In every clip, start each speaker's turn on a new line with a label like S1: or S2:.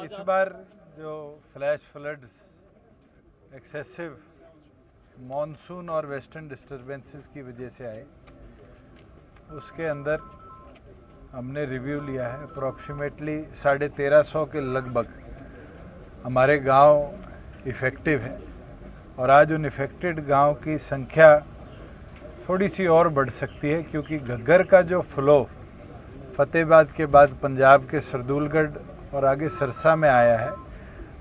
S1: इस बार जो flash floods, excessive monsoon और वेस्टर्न डिस्टर्बेंसेस की वजह से आए, उसके अंदर हमने रिव्यू लिया है। अप्रॉक्सीमेटली 1350 के लगभग हमारे गांव इफ़ेक्टिव है और आज उन इफ़ेक्टेड गांव की संख्या थोड़ी सी और बढ़ सकती है, क्योंकि घग्गर का जो फ्लो फतेहाबाद के बाद पंजाब के सरदूलगढ़ और आगे सरसा में आया है,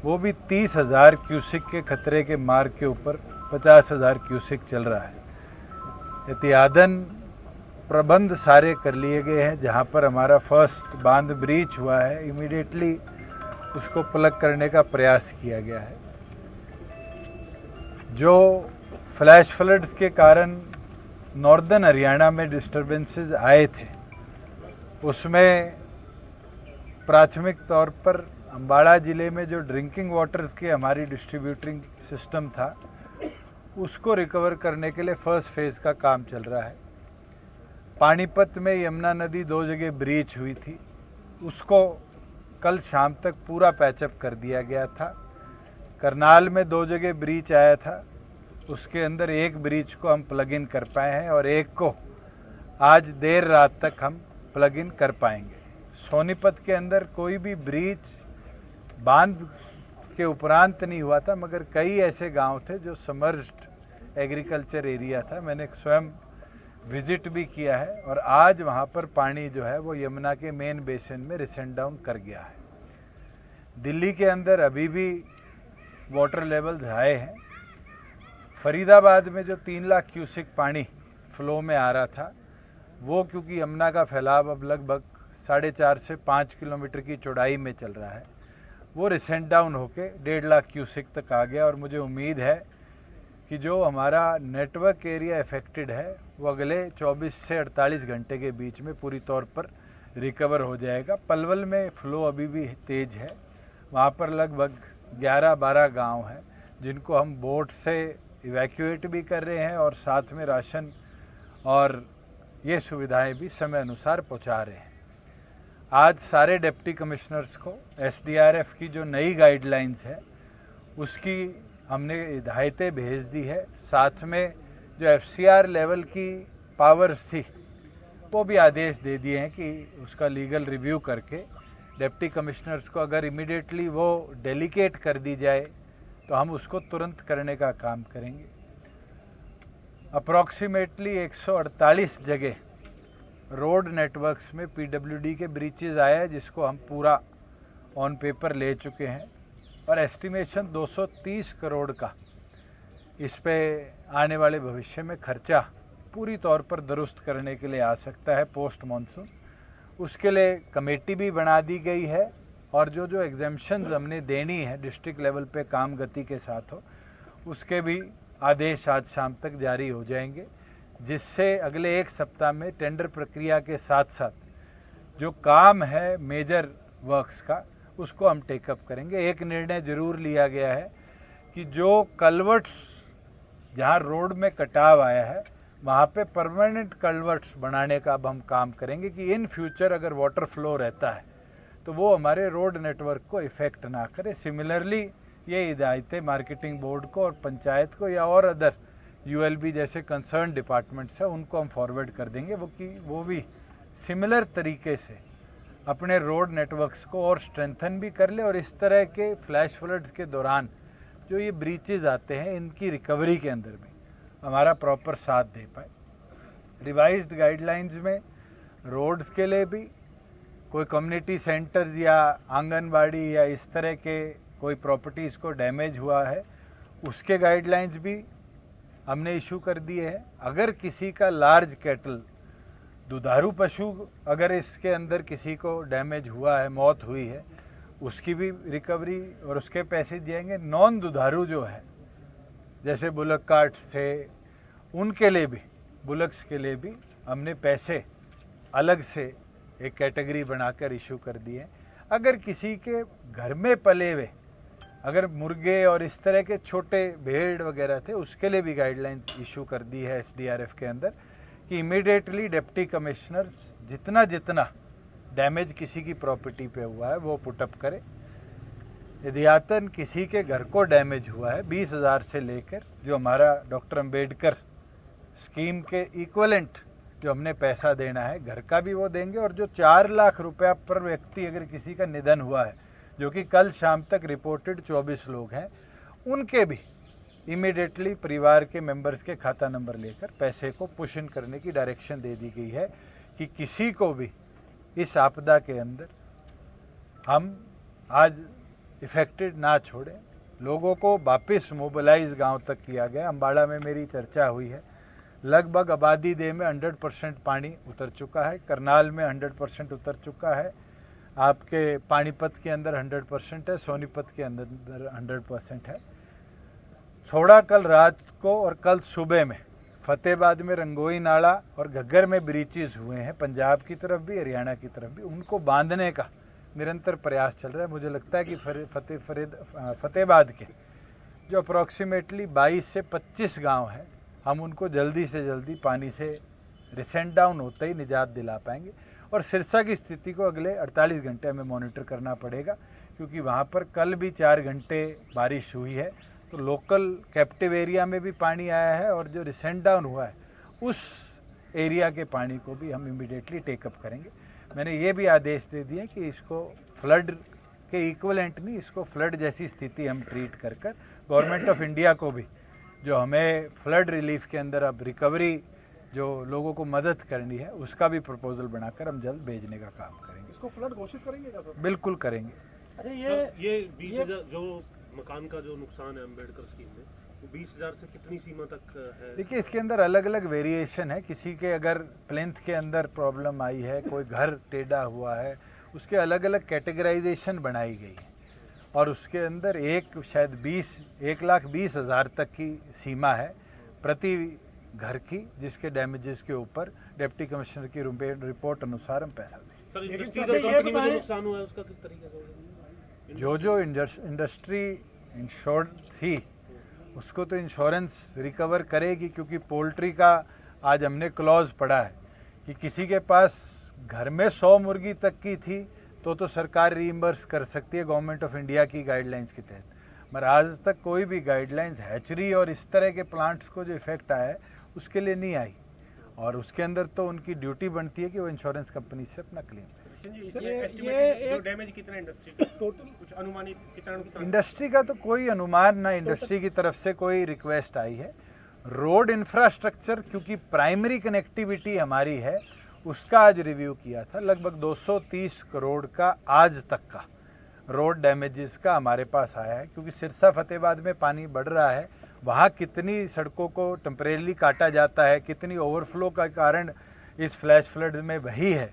S1: वो भी 30,000 क्यूसिक के खतरे के मार्ग के ऊपर 50,000 क्यूसिक चल रहा है। एहतियातन प्रबंध सारे कर लिए गए हैं। जहाँ पर हमारा फर्स्ट बांध ब्रीच हुआ है, इमीडिएटली उसको प्लग करने का प्रयास किया गया है। जो फ्लैश फ्लड्स के कारण नॉर्दर्न हरियाणा में डिस्टर्बेंसेस आए थे, उसमें प्राथमिक तौर पर अम्बाड़ा ज़िले में जो ड्रिंकिंग वाटर के हमारी डिस्ट्रीब्यूटिंग सिस्टम था, उसको रिकवर करने के लिए फर्स्ट फेज़ का काम चल रहा है। पानीपत में यमुना नदी 2 जगह ब्रीच हुई थी, उसको कल शाम तक पूरा पैचअप कर दिया गया था। करनाल में 2 जगह ब्रीच आया था, उसके अंदर एक ब्रीच को हम प्लग इन कर पाए हैं और एक को आज देर रात तक हम प्लग इन कर पाएंगे। सोनीपत के अंदर कोई भी ब्रीच बांध के उपरांत नहीं हुआ था, मगर कई ऐसे गांव थे जो सबमर्ज्ड एग्रीकल्चर एरिया था। मैंने स्वयं विजिट भी किया है और आज वहां पर पानी जो है वो यमुना के मेन बेसिन में रिसेंट डाउन कर गया है। दिल्ली के अंदर अभी भी वाटर लेवल्स हाई हैं। फरीदाबाद में जो 3 लाख क्यूसिक पानी फ्लो में आ रहा था, वो क्योंकि यमुना का फैलाव अब लगभग 4.5 से 5 किलोमीटर की चौड़ाई में चल रहा है, वो रिसेंट डाउन होके 1.5 लाख क्यूसिक तक आ गया। और मुझे उम्मीद है कि जो हमारा नेटवर्क एरिया इफेक्टेड है, वो अगले 24 से 48 घंटे के बीच में पूरी तौर पर रिकवर हो जाएगा। पलवल में फ़्लो अभी भी तेज़ है, वहाँ पर लगभग 11-12 गांव हैं जिनको हम बोट से इवैक्यूएट भी कर रहे हैं और साथ में राशन और ये सुविधाएं भी समय अनुसार पहुंचा रहे हैं। आज सारे डिप्टी कमिश्नर्स को एसडीआरएफ की जो नई गाइडलाइंस है, उसकी हमने हिदायतें भेज दी है। साथ में जो एफसीआर लेवल की पावर्स थी, वो भी आदेश दे दिए हैं कि उसका लीगल रिव्यू करके डिप्टी कमिश्नर्स को अगर इमीडिएटली वो डेलीकेट कर दी जाए तो हम उसको तुरंत करने का काम करेंगे। अप्रॉक्सीमेटली 148 जगह रोड नेटवर्क्स में पीडब्ल्यूडी के ब्रीचेज आए हैं, जिसको हम पूरा ऑन पेपर ले चुके हैं और एस्टिमेशन 230 करोड़ का इस पे आने वाले भविष्य में खर्चा पूरी तौर पर दुरुस्त करने के लिए आ सकता है पोस्ट मॉनसून। उसके लिए कमेटी भी बना दी गई है और जो एग्जेम्पशंस हमने देनी है डिस्ट्रिक्ट लेवल पे काम गति के साथ हो, उसके भी आदेश आज शाम तक जारी हो जाएंगे, जिससे अगले 1 सप्ताह में टेंडर प्रक्रिया के साथ साथ जो काम है मेजर वर्क्स का, उसको हम टेकअप करेंगे। एक निर्णय जरूर लिया गया है कि जो कल्वर्ट्स जहाँ रोड में कटाव आया है, वहाँ पे परमानेंट कल्वर्ट्स बनाने का अब हम काम करेंगे कि इन फ्यूचर अगर वाटर फ्लो रहता है तो वो हमारे रोड नेटवर्क को इफ़ेक्ट ना करे। सिमिलरली ये हिदायतें मार्केटिंग बोर्ड को और पंचायत को या और अदर यूएलबी जैसे कंसर्न डिपार्टमेंट्स है, उनको हम फॉरवर्ड कर देंगे, वो भी सिमिलर तरीके से अपने रोड नेटवर्क्स को और स्ट्रेंथन भी कर ले और इस तरह के फ्लैश फ्लड्स के दौरान जो ये ब्रीचेज आते हैं, इनकी रिकवरी के अंदर भी हमारा प्रॉपर साथ दे पाए। रिवाइज्ड गाइडलाइंस में रोड्स के लिए भी कोई कम्युनिटी सेंटर्स या आंगनबाड़ी या इस तरह के कोई प्रॉपर्टीज़ को डैमेज हुआ है, उसके गाइडलाइंस भी हमने इशू कर दिए हैं। अगर किसी का लार्ज कैटल, दुधारू पशु अगर इसके अंदर किसी को डैमेज हुआ है, मौत हुई है, उसकी भी रिकवरी और उसके पैसे दिएंगे। नॉन दुधारू जो है, जैसे बुलक कार्ट्स थे, उनके लिए भी, बुलक्स के लिए भी हमने पैसे अलग से एक कैटेगरी बनाकर इशू कर दिए। अगर किसी के घर में पले हुए अगर मुर्गे और इस तरह के छोटे भेड़ वगैरह थे, उसके लिए भी गाइडलाइंस इशू कर दी है एसडीआरएफ के अंदर कि इमीडिएटली डिप्टी कमिश्नर्स जितना डैमेज किसी की प्रॉपर्टी पे हुआ है वो पुटअप करे। इदियातन किसी के घर को डैमेज हुआ है 20,000 से लेकर जो हमारा डॉक्टर अंबेडकर स्कीम के इक्वलेंट जो हमने पैसा देना है घर का भी वो देंगे, और जो 4 लाख रुपया पर व्यक्ति अगर किसी का निधन हुआ है, जो कि कल शाम तक रिपोर्टेड 24 लोग हैं, उनके भी इमीडिएटली परिवार के मेंबर्स के खाता नंबर लेकर पैसे को पुश इन करने की डायरेक्शन दे दी गई है कि किसी को भी इस आपदा के अंदर हम आज इफेक्टेड ना छोड़ें। लोगों को वापस मोबिलाइज गांव तक किया गया। अम्बाड़ा में मेरी चर्चा हुई है, लगभग आबादी दे में 100% पानी उतर चुका है, करनाल में 100% उतर चुका है, आपके पानीपत के अंदर 100% है, सोनीपत के अंदर 100% है। थोड़ा कल रात को और कल सुबह में फतेहाबाद में रंगोई नाला और घग्गर में ब्रीचेज हुए हैं, पंजाब की तरफ भी हरियाणा की तरफ भी, उनको बांधने का निरंतर प्रयास चल रहा है। मुझे लगता है कि फतेहाबाद के जो अप्रॉक्सीमेटली 22 से 25 गांव हैं, हम उनको जल्दी से जल्दी पानी से रिसेंट डाउन होते ही निजात दिला पाएंगे। और सिरसा की स्थिति को अगले 48 घंटे हमें मॉनिटर करना पड़ेगा, क्योंकि वहाँ पर कल भी 4 घंटे बारिश हुई है, तो लोकल कैप्टिव एरिया में भी पानी आया है, और जो रिसेंट डाउन हुआ है उस एरिया के पानी को भी हम इमीडिएटली टेकअप करेंगे। मैंने ये भी आदेश दे दिए कि इसको फ्लड के इक्वलेंट नहीं, इसको फ्लड जैसी स्थिति हम ट्रीट कर गवर्नमेंट ऑफ इंडिया को भी जो हमें फ्लड रिलीफ के अंदर अब रिकवरी जो लोगों को मदद करनी है उसका भी प्रपोजल बनाकर हम जल्द भेजने का काम करेंगे।
S2: इसको फ्लड घोषित करेंगे क्या सर?
S1: बिल्कुल करेंगे।
S3: अरे ये 20,000 जो मकान का जो नुकसान है अम्बेडकर स्कीम में, वो 20,000 से कितनी सीमा तक है?
S1: देखिए, इसके अंदर अलग अलग वेरिएशन है। किसी के अगर प्लिंथ के अंदर प्रॉब्लम आई है, कोई घर टेढ़ा हुआ है, उसके अलग अलग कैटेगराइजेशन बनाई गई है, और उसके अंदर शायद 1,20,000 तक की सीमा है प्रति घर की, जिसके डैमेजेस के ऊपर डिप्टी कमिश्नर की रिपोर्ट अनुसार हम पैसा दें।
S3: सर, इंडस्ट्रीज और कंपनी में जो नुकसान हुआ है उसका किस तरीके से?
S1: जो इंडस्ट्री इंश्योर्ड थी उसको तो इंश्योरेंस रिकवर करेगी, क्योंकि पोल्ट्री का आज हमने क्लॉज पढ़ा है कि किसी के पास घर में 100 मुर्गी तक की थी तो सरकार रीइंबर्स कर सकती है गवर्नमेंट ऑफ इंडिया की गाइडलाइंस के तहत, मगर आज तक कोई भी गाइडलाइंस हैचरी और इस तरह के प्लांट्स को जो इफेक्ट आया है उसके लिए नहीं आई, और उसके अंदर तो उनकी ड्यूटी बनती है कि वो इंश्योरेंस कंपनी से अपना क्लेम
S2: ये डैमेज कितना इंडस्ट्री का टोटल कुछ अनुमानित कितना नुकसान?
S1: इंडस्ट्री का तो कोई अनुमान ना इंडस्ट्री की तरफ से कोई रिक्वेस्ट आई है। रोड इंफ्रास्ट्रक्चर क्योंकि प्राइमरी कनेक्टिविटी हमारी है, उसका आज रिव्यू किया था। लगभग 230 करोड़ का आज तक का रोड डैमेजेस का हमारे पास आया है, क्योंकि सिरसा फतेहाबाद में पानी बढ़ रहा है, वहाँ कितनी सड़कों को टेम्परेली काटा जाता है, कितनी ओवरफ्लो का कारण इस फ्लैश फ्लड में वही है,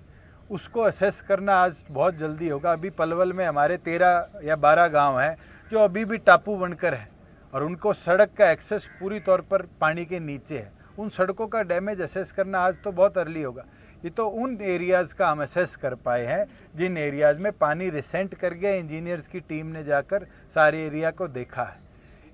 S1: उसको असेस करना आज बहुत जल्दी होगा। अभी पलवल में हमारे 13 या 12 गांव हैं जो अभी भी टापू बनकर हैं, और उनको सड़क का एक्सेस पूरी तौर पर पानी के नीचे है। उन सड़कों का डैमेज असेस करना आज तो बहुत अर्ली होगा। ये तो उन एरियाज़ का हम असेस कर पाए हैं जिन एरियाज़ में पानी रिसेंट कर गया। इंजीनियर्स की टीम ने जाकर सारे एरिया को देखा है।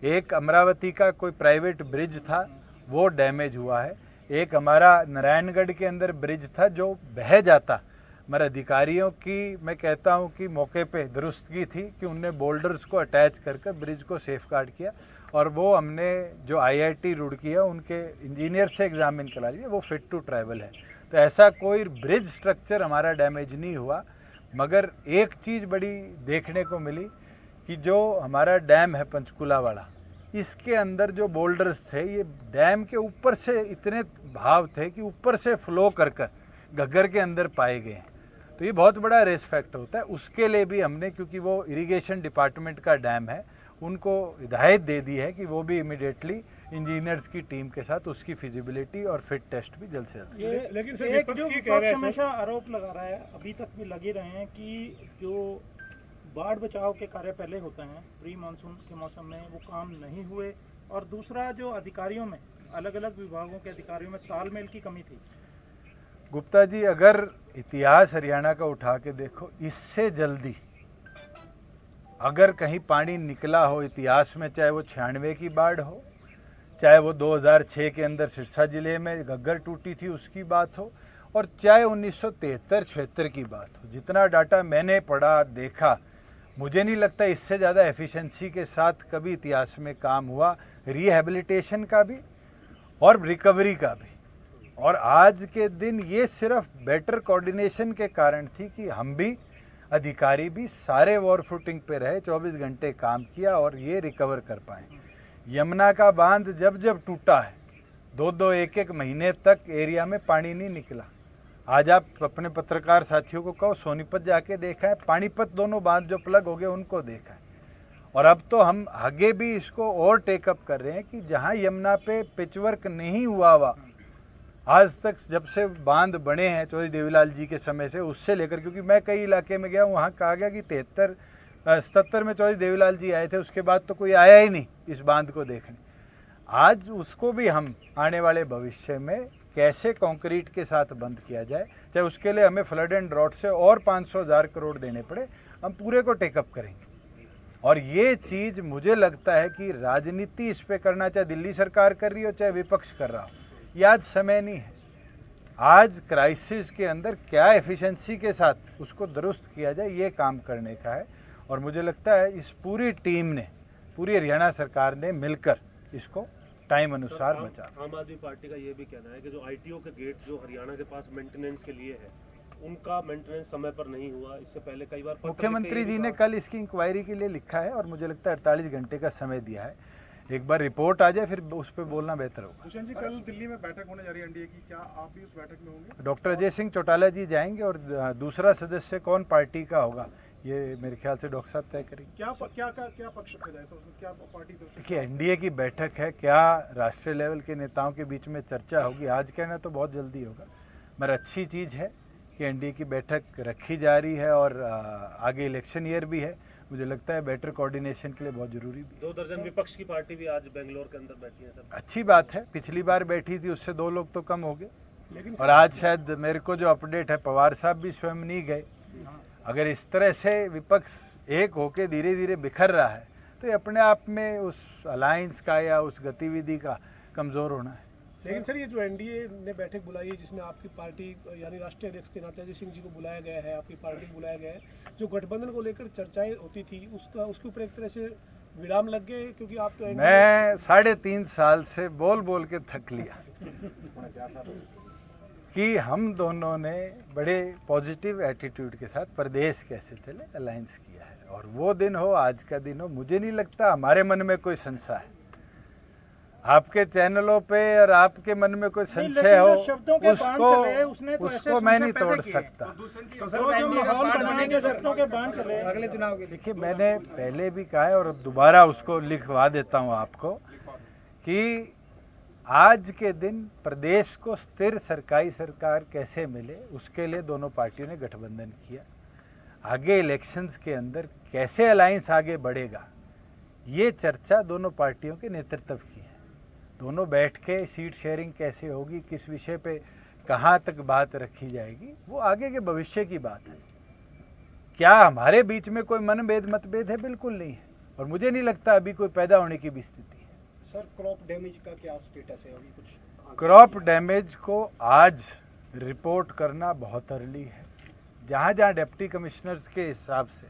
S1: एक अमरावती का कोई प्राइवेट ब्रिज था, वो डैमेज हुआ है। एक हमारा नारायणगढ़ के अंदर ब्रिज था जो बह जाता, मगर अधिकारियों की मैं कहता हूं कि मौके पे दुरुस्तगी थी कि उनने बोल्डर्स को अटैच कर ब्रिज को सेफ गार्ड किया, और वो हमने जो IIT रुड़की है उनके इंजीनियर से एग्जामिन करा लिया, वो फिट टू ट्रैवल है। तो ऐसा कोई ब्रिज स्ट्रक्चर हमारा डैमेज नहीं हुआ। मगर एक चीज़ बड़ी देखने को मिली कि जो हमारा डैम है पंचकुला वाला, इसके अंदर जो बोल्डर्स थे ये डैम के ऊपर से इतने भाव थे कि ऊपर से फ्लो कर घग्गर के अंदर पाए गए हैं। तो ये बहुत बड़ा रिस्क फैक्टर होता है। उसके लिए भी हमने, क्योंकि वो इरिगेशन डिपार्टमेंट का डैम है, उनको हिदायत दे दी है कि वो भी इमीडिएटली इंजीनियर्स की टीम के साथ उसकी फिजिबिलिटी और फिट टेस्ट भी जल्द से जल्द।
S2: लेकिन सर विपक्ष ये कह रहे हैं, हमेशा आरोप लगा रहा है, अभी तक भी लगे रहे हैं कि जो बाढ़ बचाव के कार्य पहले होते हैं प्री मानसून के मौसम में, वो काम नहीं हुए, और दूसरा जो अधिकारियों में, अलग अलग विभागों के अधिकारियों में तालमेल की कमी थी।
S1: गुप्ता जी, अगर इतिहास हरियाणा का उठा के देखो, इससे जल्दी अगर कहीं पानी निकला हो इतिहास में, चाहे वो 96 की बाढ़ हो, चाहे वो 2006 के अंदर सिरसा जिले में घग्गर टूटी थी उसकी बात हो, और चाहे 1973-76 की बात हो, जितना डाटा मैंने पढ़ा देखा, मुझे नहीं लगता इससे ज़्यादा एफिशिएंसी के साथ कभी इतिहास में काम हुआ, रिहैबिलिटेशन का भी और रिकवरी का भी। और आज के दिन ये सिर्फ बेटर कोऑर्डिनेशन के कारण थी कि हम भी, अधिकारी भी सारे वॉर फुटिंग पे रहे, 24 घंटे काम किया और ये रिकवर कर पाए। यमुना का बांध जब जब टूटा है, 2-2 एक-एक महीने तक एरिया में पानी नहीं निकला। आज आप अपने पत्रकार साथियों को कहो, सोनीपत जाके देखा है, पानीपत दोनों बांध जो प्लग हो गए उनको देखा है। और अब तो हम आगे भी इसको और टेकअप कर रहे हैं कि जहाँ यमुना पे पिचवर्क नहीं हुआ आज तक, जब से बांध बने हैं चौधरी देवीलाल जी के समय से, उससे लेकर, क्योंकि मैं कई इलाके में गया हूँ, वहाँ कहा गया कि 77 में चौधरी देवीलाल जी आए थे, उसके बाद तो कोई आया ही नहीं इस बांध को देखने। आज उसको भी हम आने वाले भविष्य में कैसे कंक्रीट के साथ बंद किया जाए, चाहे उसके लिए हमें फ्लड एंड ड्रॉट से और 500,000 करोड़ देने पड़े, हम पूरे को टेकअप करेंगे। और ये चीज़ मुझे लगता है कि राजनीति इस पे करना, चाहे दिल्ली सरकार कर रही हो चाहे विपक्ष कर रहा हो, ये आज समय नहीं है। आज क्राइसिस के अंदर क्या एफिशिएंसी के साथ उसको दुरुस्त किया जाए, ये काम करने का है। और मुझे लगता है इस पूरी टीम ने, पूरी हरियाणा सरकार ने मिलकर इसको टाइम अनुसार बचा।
S3: आम आदमी पार्टी का ये भी कहना है कि जो ITO के गेट जो हरियाणा के पास मेंटेनेंस के लिए है, उनका मेंटेनेंस समय पर नहीं हुआ। इससे पहले कई बार
S1: मुख्यमंत्री जी ने कल इसकी इंक्वायरी के लिए लिखा है और मुझे लगता है 48 घंटे का समय दिया है। एक बार रिपोर्ट आ जाए फिर उस पर बोलना बेहतर होगा।
S4: भूषण जी, कल दिल्ली में बैठक होने जा रही है एनडीए की, क्या आप भी उस बैठक में होंगे?
S1: डॉक्टर अजय सिंह चौटाला जी जाएंगे और दूसरा सदस्य कौन पार्टी का होगा ये मेरे ख्याल से डॉक्टर साहब तय करेंगे।
S4: क्या पक्ष रखा जाए उसमें, क्या पार्टी तरफ से?
S1: देखिए, एनडीए की बैठक है, क्या राष्ट्रीय लेवल के नेताओं के बीच में चर्चा होगी आज कहना तो बहुत जल्दी होगा, मगर अच्छी चीज़ है कि एनडीए की बैठक रखी जा रही है और आगे इलेक्शन ईयर भी है। मुझे लगता है बेटर कोऑर्डिनेशन के लिए बहुत जरूरी भी।
S3: 2 दर्जन विपक्ष की पार्टी भी आज बेंगलोर के अंदर बैठी है सर।
S1: अच्छी बात है, पिछली बार बैठी थी उससे 2 लोग तो कम हो गए, लेकिन और आज शायद मेरे को जो अपडेट है पवार साहब भी स्वयं नहीं गए। अगर इस तरह से विपक्ष एक होके धीरे धीरे बिखर रहा है तो ये अपने आप में उस अलायंस का या उस गतिविधि का कमज़ोर होना है।
S5: लेकिन सर, ये जो एनडीए ने बैठक बुलाई है जिसमें आपकी पार्टी यानी राष्ट्रीय अध्यक्ष के नाते अजय सिंह जी को बुलाया गया है, आपकी पार्टी को बुलाया गया है, जो गठबंधन को लेकर चर्चाएं होती थी उसके ऊपर एक तरह से विराम लग गए, क्योंकि आप तो
S1: मैं 3.5 साल से बोल के थक लिया कि हम दोनों ने बड़े पॉजिटिव एटीट्यूड के साथ प्रदेश कैसे चले अलायंस किया है, और वो दिन हो, आज का दिन हो, मुझे नहीं लगता हमारे मन में कोई संशय है। आपके चैनलों पे और आपके मन में कोई संशय हो उसको मैं नहीं तोड़ सकता।
S2: अगले चुनाव के
S1: देखिए, मैंने पहले भी कहा है और दोबारा उसको लिखवा देता हूँ आपको कि आज के दिन प्रदेश को स्थिर सरकारी सरकार कैसे मिले, उसके लिए दोनों पार्टियों ने गठबंधन किया। आगे इलेक्शंस के अंदर कैसे अलायंस आगे बढ़ेगा, ये चर्चा दोनों पार्टियों के नेतृत्व की है। दोनों बैठ के सीट शेयरिंग कैसे होगी, किस विषय पे कहाँ तक बात रखी जाएगी, वो आगे के भविष्य की बात है। क्या हमारे बीच में कोई मतभेद है? बिल्कुल नहीं है, और मुझे नहीं लगता अभी कोई पैदा होने की भी स्थिति है।
S5: सर, क्रॉप डैमेज का क्या स्टेटस है अभी? कुछ
S1: क्रॉप डैमेज को आज रिपोर्ट करना बहुत अर्ली है। जहाँ जहाँ डिप्टी कमिश्नर्स के हिसाब से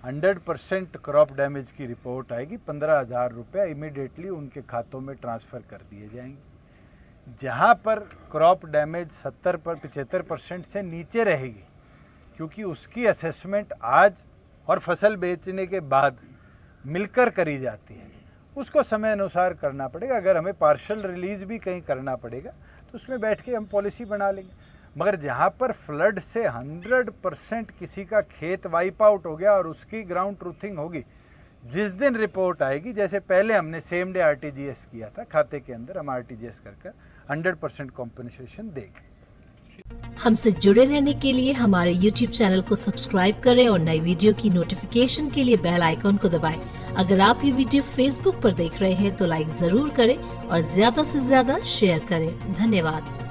S1: 100% क्रॉप डैमेज की रिपोर्ट आएगी, 15,000 रुपये इमीडिएटली उनके खातों में ट्रांसफ़र कर दिए जाएंगे। जहाँ पर क्रॉप डैमेज 75% से नीचे रहेगी, क्योंकि उसकी असेसमेंट आज और फसल बेचने के बाद मिलकर करी जाती है, उसको समय अनुसार करना पड़ेगा। अगर हमें पार्शल रिलीज़ भी कहीं करना पड़ेगा तो उसमें बैठ के हम पॉलिसी बना लेंगे। मगर जहाँ पर फ्लड से 100% किसी का खेत वाइप आउट हो गया और उसकी ग्राउंड ट्रूथिंग होगी, जिस दिन रिपोर्ट आएगी, जैसे पहले हमने सेम डे आरटीजीएस किया था, खाते के अंदर हम आरटीजीएस कर 100% कॉम्पनसेशन देंगे।
S6: हमसे जुड़े रहने के लिए हमारे YouTube चैनल को सब्सक्राइब करें और नई वीडियो की नोटिफिकेशन के लिए बेल आइकॉन को दबाएं। अगर आप ये वीडियो Facebook पर देख रहे हैं तो लाइक जरूर करें और ज्यादा से ज्यादा शेयर करें। धन्यवाद।